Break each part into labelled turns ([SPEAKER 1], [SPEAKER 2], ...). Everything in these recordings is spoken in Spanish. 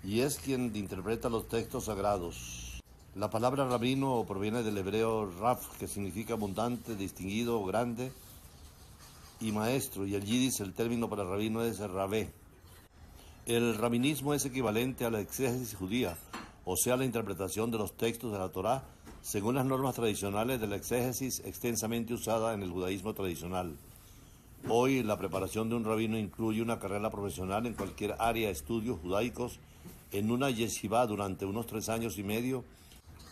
[SPEAKER 1] y es quien interpreta los textos sagrados. La palabra rabino proviene del hebreo rav, que significa abundante, distinguido, grande, y maestro, y el yiddish el término para rabino es rabé. El rabinismo es equivalente a la exégesis judía, o sea, la interpretación de los textos de la Torá según las normas tradicionales de la exégesis extensamente usada en el judaísmo tradicional. Hoy la preparación de un rabino incluye una carrera profesional en cualquier área de estudios judaicos, en una yeshivá durante unos 3 años y medio,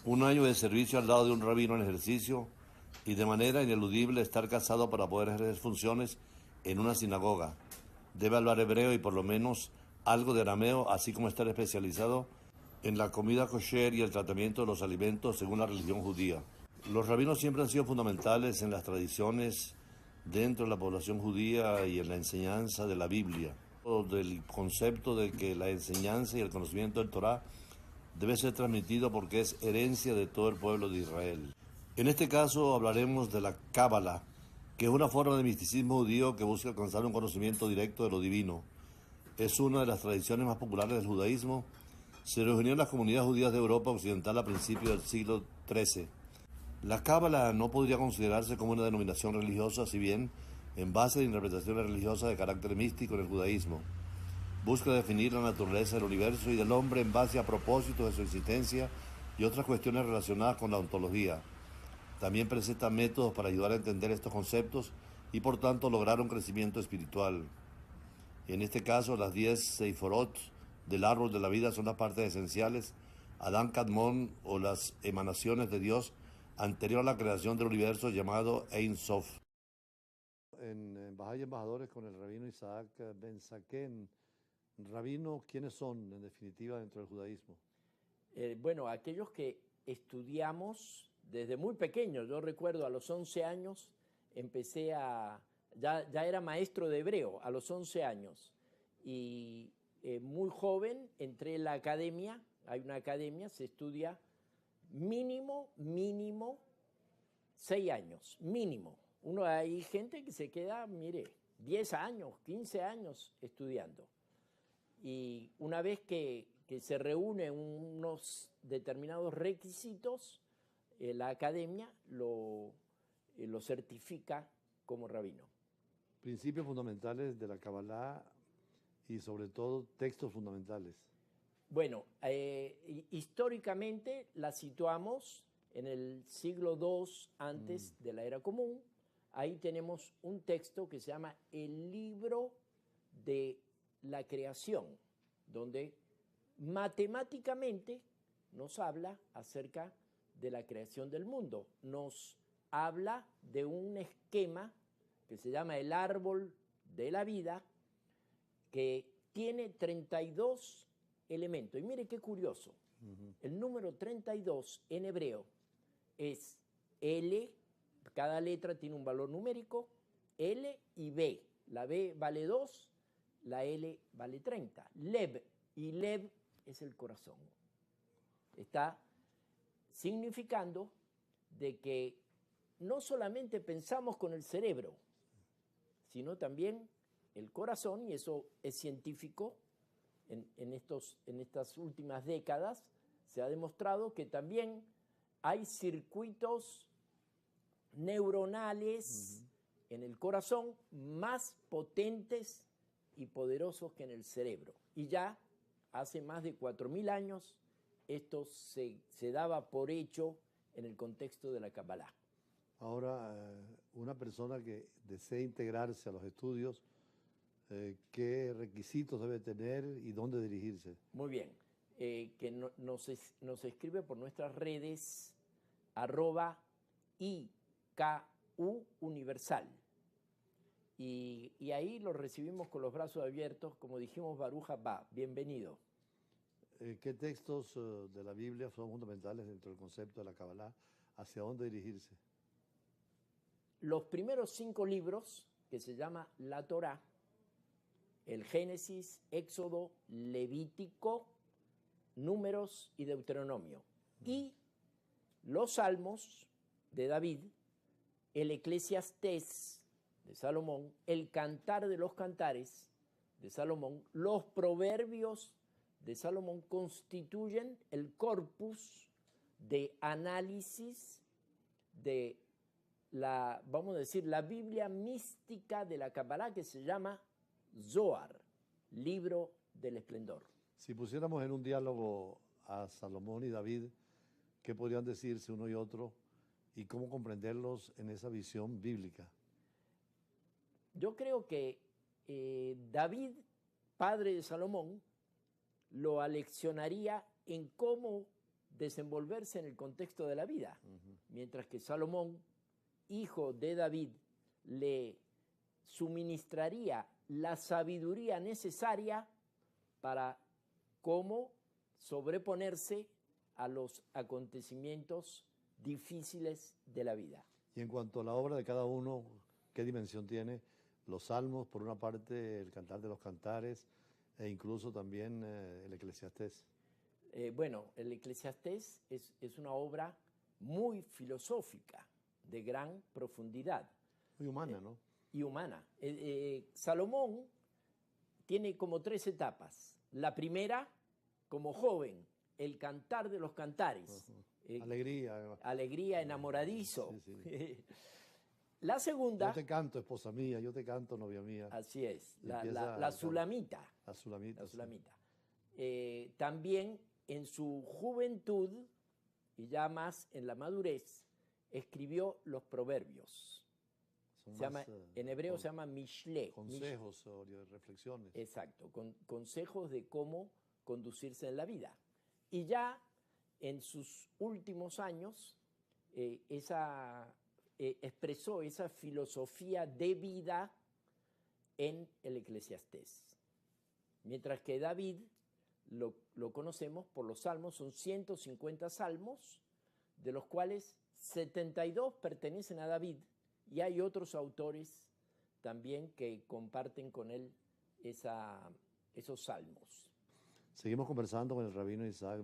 [SPEAKER 1] un año de servicio al lado de un rabino en ejercicio y de manera ineludible estar casado para poder ejercer funciones en una sinagoga. Debe hablar hebreo y por lo menos algo de arameo, así como estar especializado en la comida kosher y el tratamiento de los alimentos según la religión judía. Los rabinos siempre han sido fundamentales en las tradiciones dentro de la población judía y en la enseñanza de la Biblia, del concepto de que la enseñanza y el conocimiento del Torá debe ser transmitido porque es herencia de todo el pueblo de Israel. En este caso hablaremos de la Cábala, que es una forma de misticismo judío que busca alcanzar un conocimiento directo de lo divino. Es una de las tradiciones más populares del judaísmo. Se originó en las comunidades judías de Europa Occidental a principios del siglo XIII. La Cábala no podría considerarse como una denominación religiosa, si bien en base a interpretaciones religiosas de carácter místico en el judaísmo. Busca definir la naturaleza del universo y del hombre en base a propósitos de su existencia y otras cuestiones relacionadas con la ontología. También presenta métodos para ayudar a entender estos conceptos y por tanto lograr un crecimiento espiritual. En este caso, las 10 Seiforot del árbol de la vida son las partes esenciales, Adán Kadmon o las emanaciones de Dios anterior a la creación del universo llamado Ein Sof. En Embajada y Embajadores con el rabino Isaac Ben Saken. Rabino, ¿quiénes son en definitiva dentro del judaísmo?
[SPEAKER 2] Bueno, aquellos que estudiamos desde muy pequeños. Yo recuerdo a los 11 años ya era maestro de hebreo a los 11 años y muy joven entré en la academia. Hay una academia, se estudia mínimo 6 años, mínimo. Hay gente que se queda, 10 años, 15 años estudiando. Y una vez que se reúnen unos determinados requisitos, la academia lo certifica como rabino.
[SPEAKER 1] Principios fundamentales de la Kabbalah y sobre todo textos fundamentales.
[SPEAKER 2] Bueno, históricamente la situamos en el siglo II antes de la era común. Ahí tenemos un texto que se llama el libro de la creación, donde matemáticamente nos habla acerca de la creación del mundo. Nos habla de un esquema que se llama el árbol de la vida, que tiene 32 elementos. Y mire qué curioso. El número 32 en hebreo es L, cada letra tiene un valor numérico, L y B. La B vale 2, la L vale 30. Lev, y Lev es el corazón. Está significando de que no solamente pensamos con el cerebro, sino también el corazón, y eso es científico. En estas últimas décadas se ha demostrado que también hay circuitos neuronales en el corazón más potentes y poderosos que en el cerebro. Y ya hace más de 4.000 años esto se daba por hecho en el contexto de la Kabbalah.
[SPEAKER 1] Ahora, una persona que desee integrarse a los estudios, ¿qué requisitos debe tener y dónde dirigirse?
[SPEAKER 2] Muy bien, que nos escribe por nuestras redes @IKU Universal. Y ahí lo recibimos con los brazos abiertos, como dijimos, Baruch Haba, bienvenido.
[SPEAKER 1] ¿Qué textos de la Biblia son fundamentales dentro del concepto de la Kabbalah? ¿Hacia dónde dirigirse?
[SPEAKER 2] Los primeros 5 libros, que se llama la Torá, el Génesis, Éxodo, Levítico, Números y Deuteronomio. Y los Salmos de David, el Eclesiastés de Salomón, el Cantar de los Cantares de Salomón, los Proverbios de Salomón constituyen el corpus de análisis de la, vamos a decir, la Biblia mística de la Kabbalah, que se llama Zohar, libro del esplendor.
[SPEAKER 1] Si pusiéramos en un diálogo a Salomón y David, ¿qué podrían decirse uno y otro y cómo comprenderlos en esa visión bíblica?
[SPEAKER 2] Yo creo que David, padre de Salomón, lo aleccionaría en cómo desenvolverse en el contexto de la vida, mientras que Salomón, hijo de David, le suministraría la sabiduría necesaria para cómo sobreponerse a los acontecimientos difíciles de la vida.
[SPEAKER 1] Y en cuanto a la obra de cada uno, ¿qué dimensión tiene? Los salmos, por una parte, el Cantar de los Cantares, e incluso también el Eclesiastés.
[SPEAKER 2] Bueno, el Eclesiastés es una obra muy filosófica, de gran profundidad.
[SPEAKER 1] Muy humana, ¿no?
[SPEAKER 2] Y humana. Salomón tiene como 3 etapas. La primera, como joven, el Cantar de los Cantares.
[SPEAKER 1] Alegría.
[SPEAKER 2] Alegría, enamoradizo.
[SPEAKER 1] Sí, sí.
[SPEAKER 2] La segunda...
[SPEAKER 1] Yo te canto, esposa mía, yo te canto, novia mía.
[SPEAKER 2] Así es, la Sulamita.
[SPEAKER 1] La Sulamita.
[SPEAKER 2] La Sulamita. Sí. También en su juventud, y ya más en la madurez, escribió los proverbios. En hebreo se llama Mishle.
[SPEAKER 1] Consejos o reflexiones.
[SPEAKER 2] Exacto, consejos de cómo conducirse en la vida. Y ya en sus últimos años expresó esa filosofía de vida en el Eclesiastés. Mientras que David lo conocemos por los salmos, son 150 salmos, de los cuales 72 pertenecen a David, y hay otros autores también que comparten con él esos salmos.
[SPEAKER 1] Seguimos conversando con el rabino Isaac